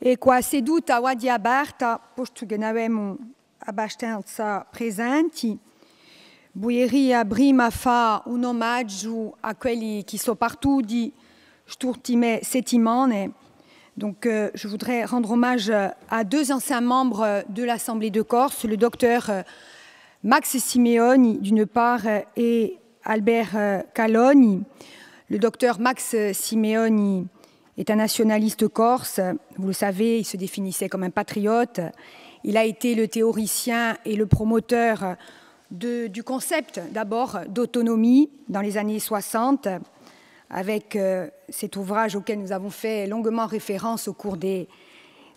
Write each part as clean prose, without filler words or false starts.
E qua seduta oggi aperta, posto che ne avevamo abbastanza presenti, voleria prima fare un omaggio a quelli qui sont partiti queste settimane. Donc, je voudrais rendre hommage à deux anciens membres de l'Assemblée de Corse, le docteur Max Simeoni, d'une part, et Albert Calogni. Le docteur Max Simeoni est un nationaliste corse. Vous le savez, il se définissait comme un patriote. Il a été le théoricien et le promoteur du concept, d'abord, d'autonomie dans les années 60, avec cet ouvrage auquel nous avons fait longuement référence au cours des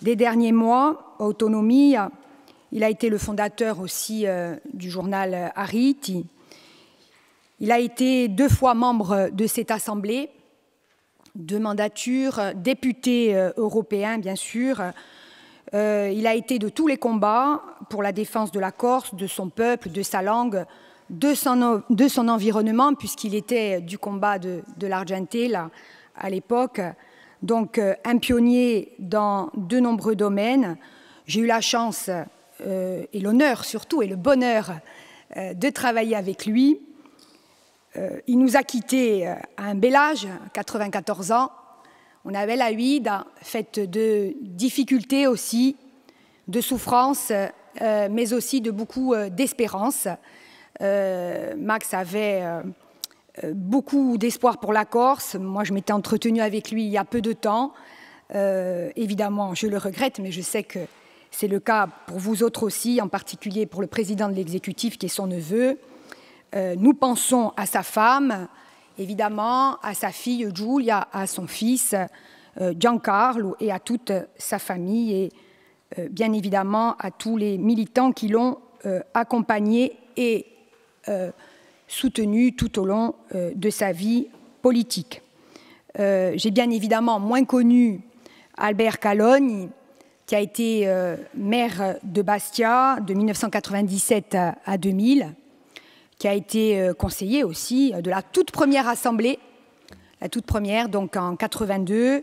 derniers mois, Autonomie. Il a été le fondateur aussi du journal Ariti. Il a été 2 fois membre de cette assemblée, 2 mandatures, député européen, bien sûr. Il a été de tous les combats pour la défense de la Corse, de son peuple, de sa langue, de son environnement, puisqu'il était du combat de l'Argentine à l'époque. Donc, un pionnier dans de nombreux domaines. J'ai eu la chance et l'honneur surtout, et le bonheur de travailler avec lui. Il nous a quittés à un bel âge, 94 ans. On avait la vida, faite de difficultés aussi, de souffrances, mais aussi de beaucoup d'espérance. Max avait beaucoup d'espoir pour la Corse. Moi, je m'étais entretenue avec lui il y a peu de temps. Évidemment, je le regrette, mais je sais que c'est le cas pour vous autres aussi, en particulier pour le président de l'exécutif qui est son neveu. Nous pensons à sa femme, évidemment, à sa fille Giulia, à son fils Giancarlo et à toute sa famille et bien évidemment à tous les militants qui l'ont accompagné et soutenu tout au long de sa vie politique. J'ai bien évidemment moins connu Albert Calogni, qui a été maire de Bastia de 1997 à 2000, qui a été conseiller aussi de la toute première assemblée, la toute première, donc en 82.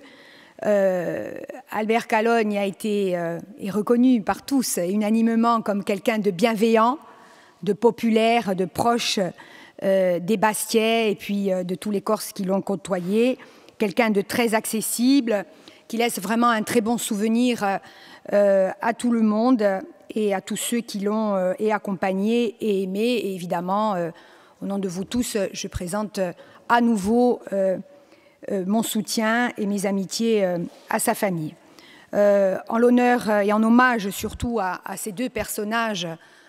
Albert Calogni a été est reconnu par tous unanimement comme quelqu'un de bienveillant, de populaire, de proche des Bastiais et puis de tous les Corses qui l'ont côtoyé, quelqu'un de très accessible, qui laisse vraiment un très bon souvenir à tout le monde et à tous ceux qui l'ont accompagné et aimé. Et évidemment, au nom de vous tous, je présente à nouveau mon soutien et mes amitiés à sa famille. En l'honneur et en hommage surtout à ces 2 personnages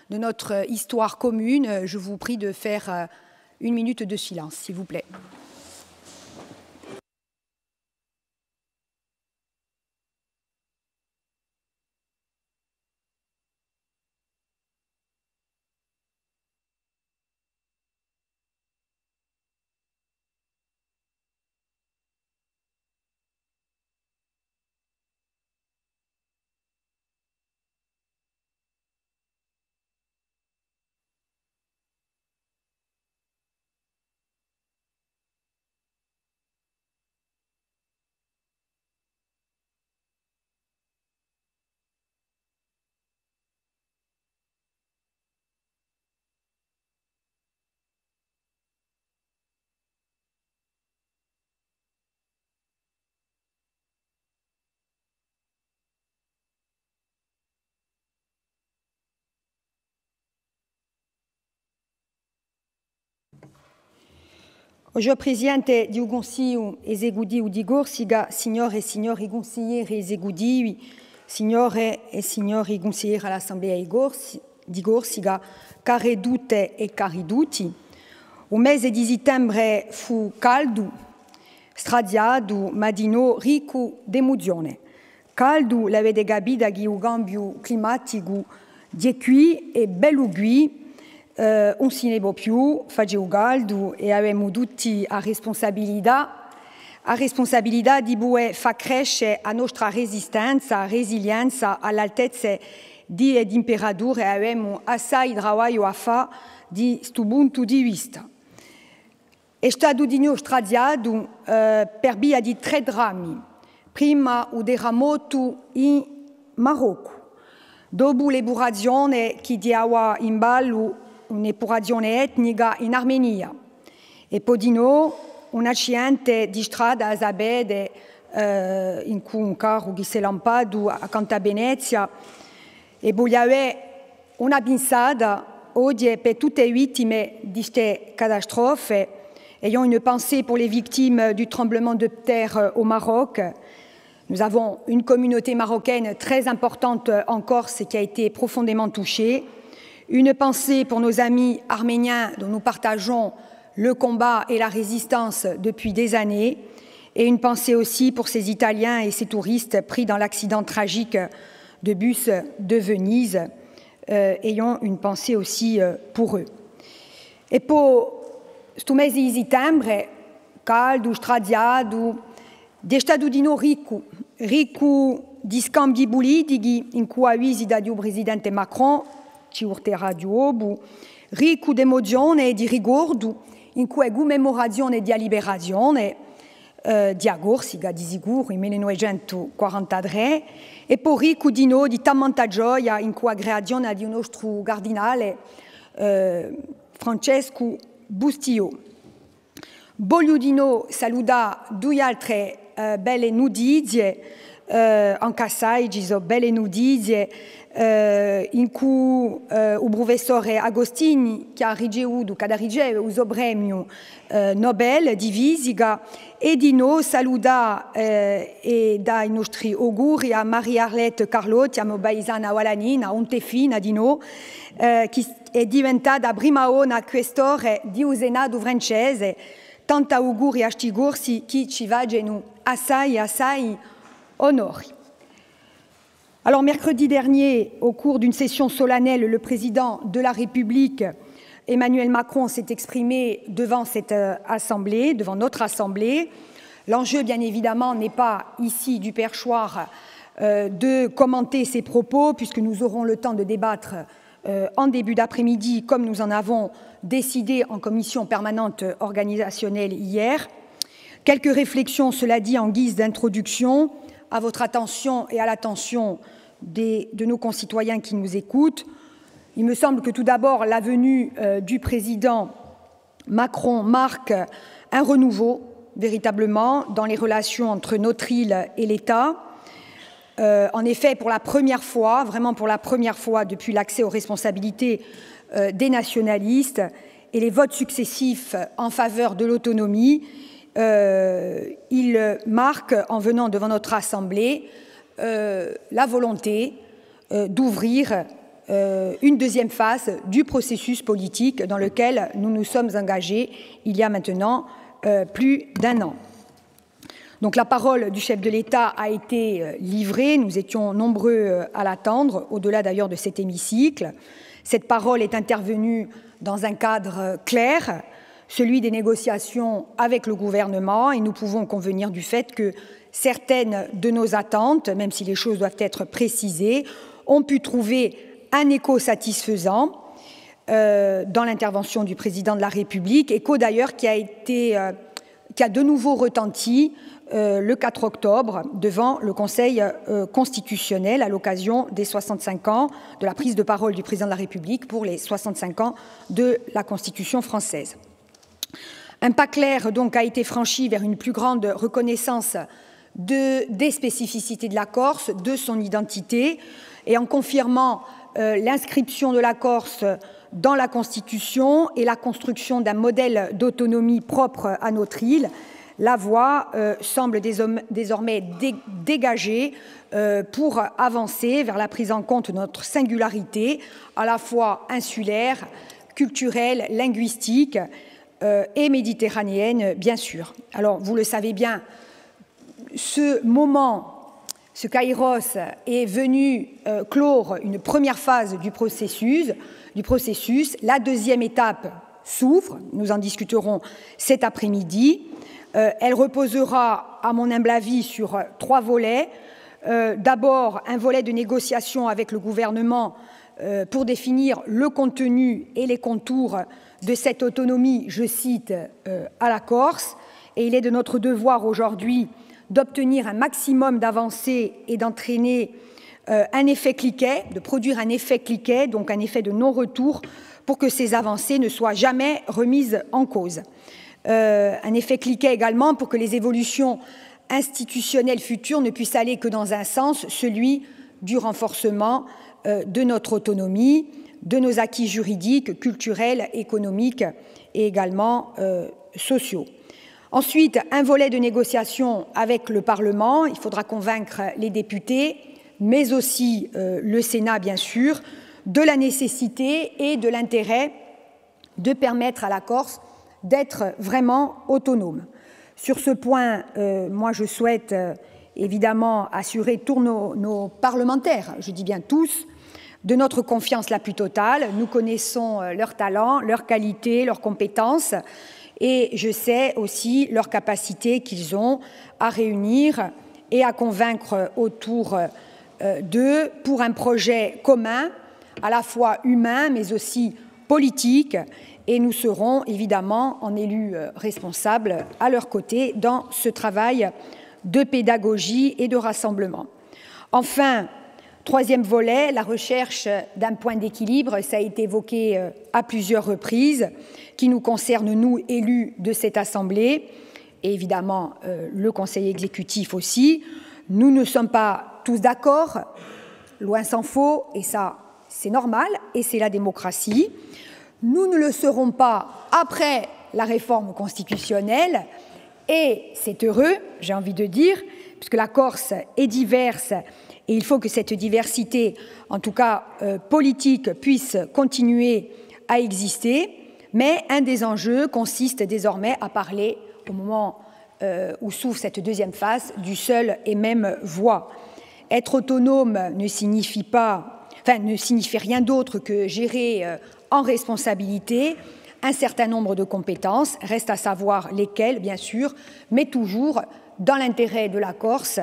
de notre histoire commune, je vous prie de faire 1 minute de silence, s'il vous plaît. Oggi Presidente di un Consiglio esecutivo di Corsica, signore e signori consiglieri esecutivi, signore e signori consiglieri all'Assemblea di Corsica, care tutte e cari tutti, un mese di settembre fu caldo, stradiato, ma di no ricco d'emozione. Caldo l'avete capito che il cambio climatico di qui è bello qui, non si ne può più, faceva caldo e avevamo tutti la responsabilità di far crescere la nostra resistenza, resilienza all'altezza di temperature e avevamo assai lavoro a fare di questo punto di vista. È stato di noi stradiato per via di 3 drammi. prima uderamotu in Marocco. Dopo l'epurazione che diava in ballo un'epurazione etnica in Armenia. E poi di nuovo un accidente di strada a Zabede in cui un carro che si è lampato accanto a Venezia e vogliava una pensata oggi per tutte le vittime di queste catastrofe. Ayant une pensée pour les victimes du tremblement de terre au Maroc. Nous avons une communauté marocaine très importante en Corse qui a été profondément touchée. Une pensée pour nos amis arméniens dont nous partageons le combat et la résistance depuis des années. Et une pensée aussi pour ces Italiens et ces touristes pris dans l'accident tragique de bus de Venise. Ayons une pensée aussi pour eux. Et pour questo mese di settembre, caldo, stradiato, di stato di no ricco di scambi politici in cui la visita del presidente Macron ci urterà di nuovo, ricco di emozione e di ricordo in cui la commemorazione della liberazione di Corsica, di sicuro, in 1943, e poi ricco di no di tanta gioia in cui la creazione di un nostro cardinale, Francesco Bustillo. Voglio di no salutare due altre belle notizie, anche assai sono belle notizie, in cui il professore Agostini, che ha ricevuto il premio Nobel di fisica, e di no salutare e dai nostri auguri a Maria Arlette Carlotti, a Mobaisana Walanina, un tefina di no, che è diventata prima ona questore di un Senato francese. Tanti auguri a questi corsi che ci vanno assai onori. Alors, mercredi dernier, au cours d'une session solennelle, le président de la République, Emmanuel Macron, s'est exprimé devant cette assemblée, devant notre assemblée. L'enjeu, bien évidemment, n'est pas ici du perchoir de commenter ses propos, puisque nous aurons le temps de débattre en début d'après-midi, comme nous en avons décidé en commission permanente organisationnelle hier. Quelques réflexions, cela dit, en guise d'introduction, à votre attention et à l'attention de nos concitoyens qui nous écoutent. Il me semble que tout d'abord, la venue du président Macron marque un renouveau, véritablement, dans les relations entre notre île et l'État. En effet, pour la première fois, vraiment pour la première fois depuis l'accès aux responsabilités des nationalistes et les votes successifs en faveur de l'autonomie, il marque, en venant devant notre Assemblée, la volonté d'ouvrir une deuxième phase du processus politique dans lequel nous nous sommes engagés il y a maintenant plus d'un an. Donc la parole du chef de l'État a été livrée, nous étions nombreux à l'attendre, au-delà d'ailleurs de cet hémicycle. Cette parole est intervenue dans un cadre clair, celui des négociations avec le gouvernement, et nous pouvons convenir du fait que certaines de nos attentes, même si les choses doivent être précisées, ont pu trouver un écho satisfaisant dans l'intervention du président de la République, écho d'ailleurs qui a de nouveau retenti le 4 octobre devant le Conseil constitutionnel à l'occasion des 65 ans de la prise de parole du président de la République pour les 65 ans de la Constitution française. Un pas clair donc a été franchi vers une plus grande reconnaissance des spécificités de la Corse, de son identité, et en confirmant l'inscription de la Corse dans la Constitution et la construction d'un modèle d'autonomie propre à notre île, la voie semble désormais dégagée pour avancer vers la prise en compte de notre singularité, à la fois insulaire, culturelle, linguistique et méditerranéenne, bien sûr. Alors, vous le savez bien, ce moment, ce kairos, est venu clore une première phase du processus. La deuxième étape s'ouvre, nous en discuterons cet après-midi. Elle reposera, à mon humble avis, sur 3 volets. D'abord, un volet de négociation avec le gouvernement pour définir le contenu et les contours de cette autonomie, je cite, à la Corse. Et il est de notre devoir aujourd'hui d'obtenir un maximum d'avancées et d'entraîner un effet cliquet, de produire un effet cliquet, donc un effet de non-retour, pour que ces avancées ne soient jamais remises en cause. Un effet cliquet également pour que les évolutions institutionnelles futures ne puissent aller que dans un sens, celui du renforcement de notre autonomie, de nos acquis juridiques, culturels, économiques et également sociaux. Ensuite, un volet de négociation avec le Parlement. Il faudra convaincre les députés, mais aussi le Sénat, bien sûr, de la nécessité et de l'intérêt de permettre à la Corse d'être vraiment autonome. Sur ce point, moi je souhaite évidemment assurer tous nos parlementaires, je dis bien tous, de notre confiance la plus totale. Nous connaissons leurs talents, leurs qualités, leurs compétences, et je sais aussi leur capacité qu'ils ont à réunir et à convaincre autour d'eux pour un projet commun, à la fois humain mais aussi politique, et nous serons évidemment en élus responsables à leur côté dans ce travail de pédagogie et de rassemblement. Enfin, troisième volet, la recherche d'un point d'équilibre, ça a été évoqué à plusieurs reprises, qui nous concerne, nous, élus de cette Assemblée, et évidemment le Conseil exécutif aussi. Nous ne sommes pas tous d'accord, loin s'en faut, et ça, c'est normal, et c'est la démocratie. Nous ne le serons pas après la réforme constitutionnelle, et c'est heureux, j'ai envie de dire, puisque la Corse est diverse, et il faut que cette diversité, en tout cas politique, puisse continuer à exister. Mais un des enjeux consiste désormais à parler, au moment où s'ouvre cette deuxième phase, du seul et même voix. Être autonome ne signifie rien d'autre que gérer en responsabilité un certain nombre de compétences, reste à savoir lesquelles, bien sûr, mais toujours dans l'intérêt de la Corse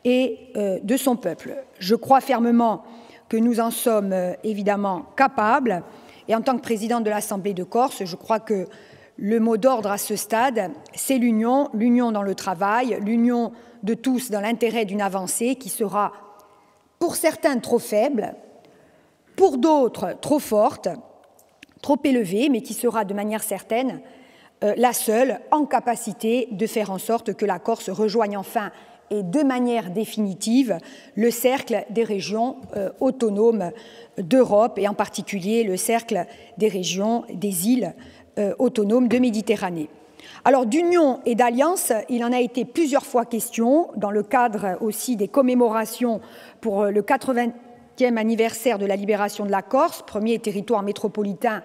et de son peuple. Je crois fermement que nous en sommes évidemment capables, et en tant que présidente de l'Assemblée de Corse, je crois que le mot d'ordre à ce stade, c'est l'union, l'union dans le travail, l'union de tous dans l'intérêt d'une avancée qui sera pour certains trop faible, pour d'autres trop forte, trop élevée, mais qui sera de manière certaine la seule en capacité de faire en sorte que la Corse rejoigne enfin et de manière définitive le cercle des régions autonomes d'Europe et en particulier le cercle des régions des îles autonomes de Méditerranée. Alors d'union et d'alliance, il en a été plusieurs fois question dans le cadre aussi des commémorations pour le 80e anniversaire de la libération de la Corse, premier territoire métropolitain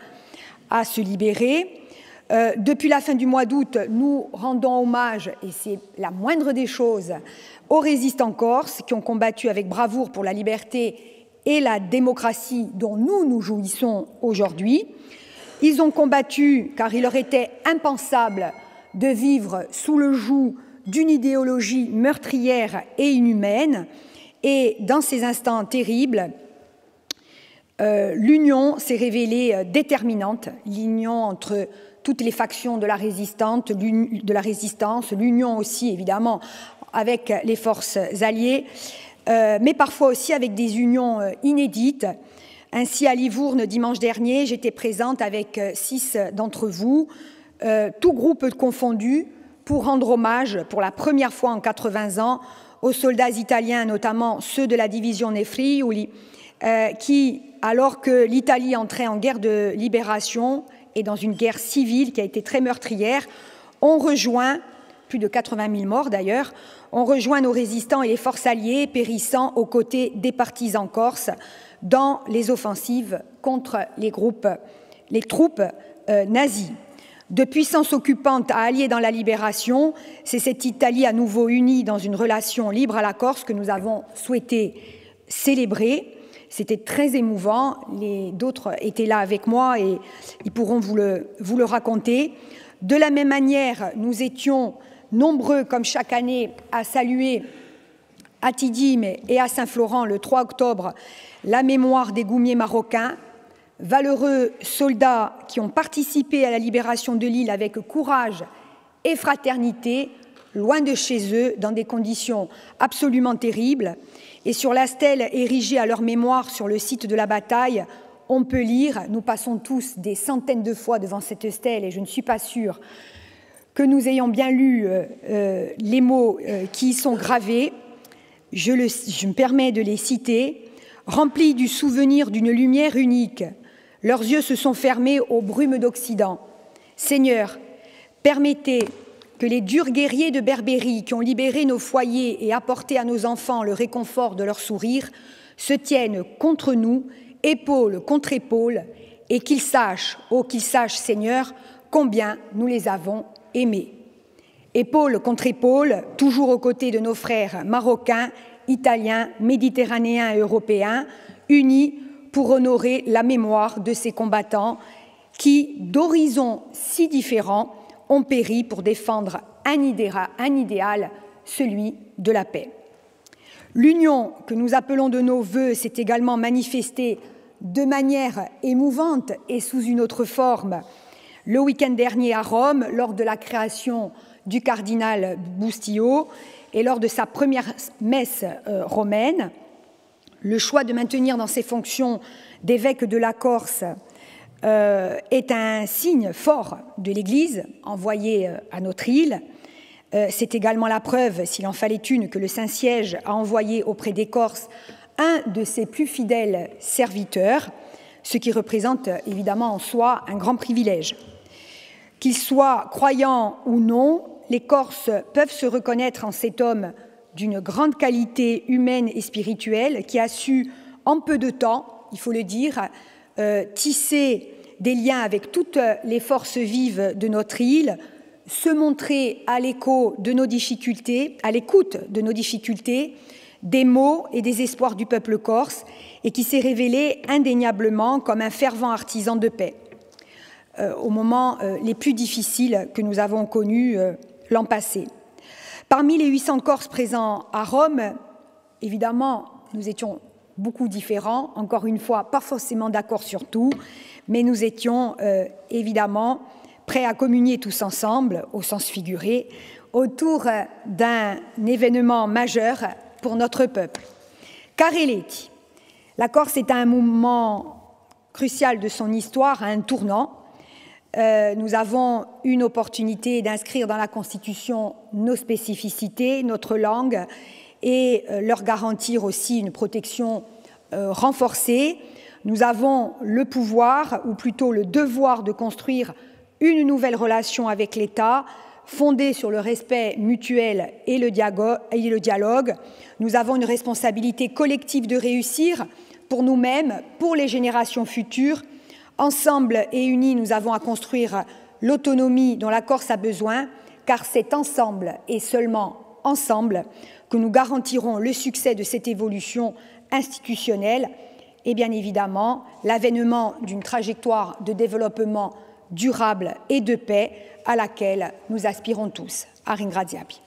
à se libérer. Depuis la fin du mois d'août, nous rendons hommage, et c'est la moindre des choses, aux résistants corses qui ont combattu avec bravoure pour la liberté et la démocratie dont nous jouissons aujourd'hui. Ils ont combattu car il leur était impensable de vivre sous le joug d'une idéologie meurtrière et inhumaine. Et dans ces instants terribles, l'union s'est révélée déterminante, l'union entre toutes les factions de la résistance, l'union aussi évidemment avec les forces alliées, mais parfois aussi avec des unions inédites. Ainsi, à Livourne, dimanche dernier, j'étais présente avec 6 d'entre vous, tous groupes confondus, pour rendre hommage, pour la première fois en 80 ans, aux soldats italiens, notamment ceux de la division Nefriuli, qui, alors que l'Italie entrait en guerre de libération et dans une guerre civile qui a été très meurtrière, ont rejoint, plus de 80 000 morts d'ailleurs, ont rejoint nos résistants et les forces alliées, périssant aux côtés des partisans corses dans les offensives contre les troupes nazies. De puissance occupante à allier dans la libération, c'est cette Italie à nouveau unie dans une relation libre à la Corse que nous avons souhaité célébrer. C'était très émouvant, d'autres étaient là avec moi et ils pourront vous le raconter. De la même manière, nous étions nombreux, comme chaque année, à saluer à Tidim et à Saint-Florent, le 3 octobre, la mémoire des goumiers marocains, valeureux soldats qui ont participé à la libération de l'île avec courage et fraternité, loin de chez eux, dans des conditions absolument terribles. Et sur la stèle érigée à leur mémoire sur le site de la bataille, on peut lire, nous passons tous des centaines de fois devant cette stèle, et je ne suis pas sûre que nous ayons bien lu les mots qui y sont gravés. Je me permets de les citer. « Remplis du souvenir d'une lumière unique, leurs yeux se sont fermés aux brumes d'Occident. Seigneur, permettez que les durs guerriers de Berbérie qui ont libéré nos foyers et apporté à nos enfants le réconfort de leur sourire se tiennent contre nous, épaule contre épaule, et qu'ils sachent, Seigneur, combien nous les avons aimés. Épaule contre épaule, toujours aux côtés de nos frères marocains, italiens, méditerranéens et européens, unis pour honorer la mémoire de ces combattants qui, d'horizons si différents, ont péri pour défendre un idéal, celui de la paix. L'union que nous appelons de nos vœux s'est également manifestée de manière émouvante et sous une autre forme le week-end dernier à Rome, lors de la création du cardinal Bustillo et lors de sa première messe romaine. Le choix de maintenir dans ses fonctions d'évêque de la Corse est un signe fort de l'Église envoyée à notre île. C'est également la preuve, s'il en fallait une, que le Saint-Siège a envoyé auprès des Corses un de ses plus fidèles serviteurs, ce qui représente évidemment en soi un grand privilège. Qu'ils soient croyants ou non, les Corses peuvent se reconnaître en cet homme d'une grande qualité humaine et spirituelle qui a su, en peu de temps, il faut le dire, tisser des liens avec toutes les forces vives de notre île, se montrer à l'écho de nos difficultés, à l'écoute de nos difficultés, des maux et des espoirs du peuple corse, et qui s'est révélé indéniablement comme un fervent artisan de paix, aux moments les plus difficiles que nous avons connus l'an passé. Parmi les 800 Corses présents à Rome, évidemment, nous étions beaucoup différents, encore une fois, pas forcément d'accord sur tout, mais nous étions évidemment prêts à communier tous ensemble, au sens figuré, autour d'un événement majeur pour notre peuple. Carelletti. La Corse est à un moment crucial de son histoire, à un tournant. Nous avons une opportunité d'inscrire dans la Constitution nos spécificités, notre langue, et leur garantir aussi une protection renforcée. Nous avons le pouvoir, ou plutôt le devoir, de construire une nouvelle relation avec l'État, fondée sur le respect mutuel et le dialogue. Nous avons une responsabilité collective de réussir pour nous-mêmes, pour les générations futures. Ensemble et unis, nous avons à construire l'autonomie dont la Corse a besoin, car c'est ensemble et seulement ensemble que nous garantirons le succès de cette évolution institutionnelle et bien évidemment l'avènement d'une trajectoire de développement durable et de paix à laquelle nous aspirons tous. A ringraziarvi.